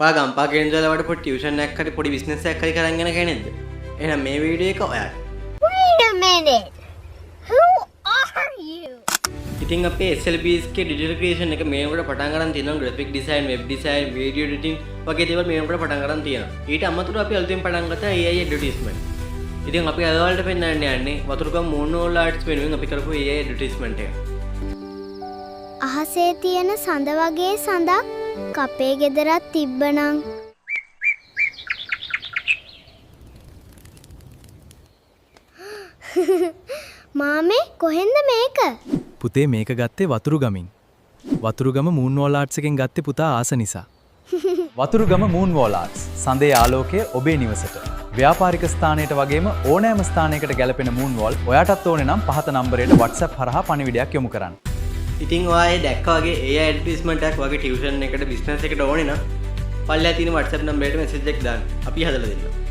ඔයා ගම්පා කේන්ද්‍රවල පොඩි ටියුෂන් එකක් හරි පොඩි බිස්නස් එකක් හරි කරන් යන කෙනෙක්ද? එහෙනම් මේ වීඩියෝ එක ඔයාට. Wait a minute. Who are you? ඉතින් අපේ SLBs ගේ ඩිජිටල් ක්‍රියේෂන් එක මේකට පටන් ගන්න තියෙනවා graphic design, web design, video editing වගේ දේවල් මේකට පටන් ගන්න තියෙනවා. ඊට අමතරව අපි අලුතෙන් පටන් ගත්ත AI advertisement. ඉතින් අපි අද වලට පෙන්නන්න යන්නේ වතුරුකම් moonwall arts වෙනුවෙන් අපි කරපු AI advertisement එක. අහසේ තියෙන සඳ වගේ සඳක් කපේ ගෙදරත් තිබ්බනම් මාමේ කොහෙන්ද මේක? පුතේ මේක ගත්තේ වතුරුගමින්. වතුරුගම මූන්වෝල් ආර්ට්ස් එකෙන් ගත්තේ පුතා ආස නිසා. වතුරුගම මූන්වෝල් ආර්ට්ස් සඳේ ආලෝකය ඔබේ නිවසට. ව්‍යාපාරික ස්ථානයට වගේම ඕනෑම ස්ථානයකට ගැලපෙන මූන්වෝල් ඔයාටත් ඕනේ නම් පහත නම්බරයට WhatsApp හරහා පණිවිඩයක් යොමු කරන්න. ඉතින් ඔයා දැක්කා වගේ AI advertisement එකක් වගේ ටියුෂන් එකට බිස්නස් එකට ඕනේ නම් පල්ලෙහා තියෙන WhatsApp නම්බරයට මැසේජ් එකක් දාන්න. අපි හදලා දෙන්නම්.